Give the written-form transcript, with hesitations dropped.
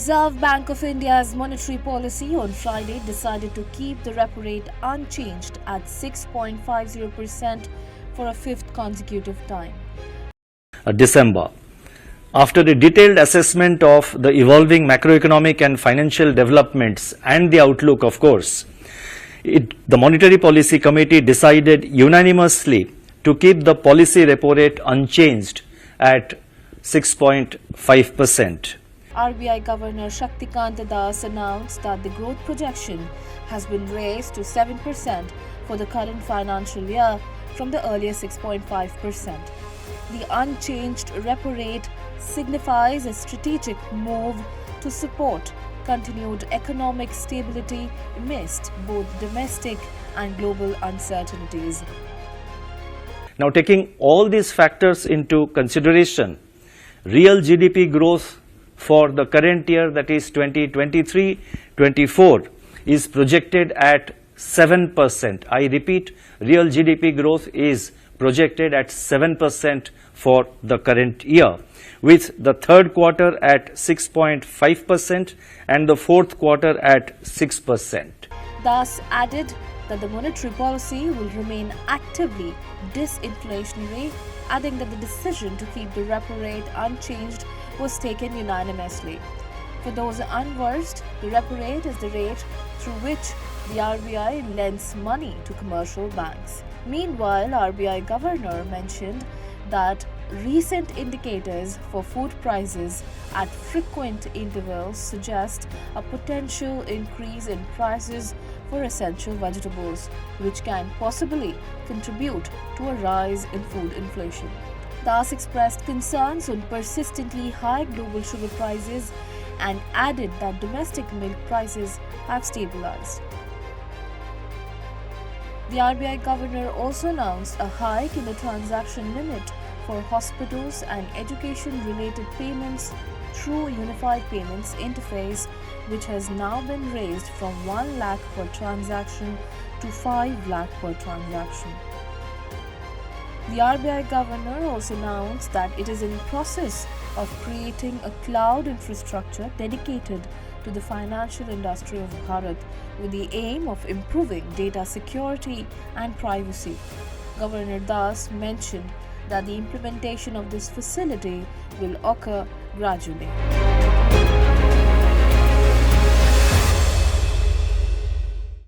Reserve Bank of India's monetary policy on Friday decided to keep the repo rate unchanged at 6.50% for a fifth consecutive time. December. After a detailed assessment of the evolving macroeconomic and financial developments and the outlook, of course, the Monetary Policy Committee decided unanimously to keep the policy repo rate unchanged at 6.5%. RBI Governor Shaktikanta announced that the growth projection has been raised to 7% for the current financial year from the earlier 6.5%. The unchanged repo rate signifies a strategic move to support continued economic stability amidst both domestic and global uncertainties. Now, taking all these factors into consideration, real GDP growth for the current year, that is 2023-24, is projected at 7%. I repeat, real GDP growth is projected at 7% for the current year, with the third quarter at 6.5% and the fourth quarter at 6%. Thus added that the monetary policy will remain actively disinflationary, adding that the decision to keep the repo rate unchanged was taken unanimously. For those unversed, the repo rate is the rate through which the RBI lends money to commercial banks. Meanwhile, RBI Governor mentioned that recent indicators for food prices at frequent intervals suggest a potential increase in prices for essential vegetables, which can possibly contribute to a rise in food inflation. Thus expressed concerns on persistently high global sugar prices and added that domestic milk prices have stabilized. The RBI Governor also announced a hike in the transaction limit for hospitals and education-related payments through Unified Payments Interface, which has now been raised from 1 lakh per transaction to 5 lakh per transaction. The RBI Governor also announced that it is in process of creating a cloud infrastructure dedicated to the financial industry of Bharat with the aim of improving data security and privacy. Governor Das mentioned that the implementation of this facility will occur gradually.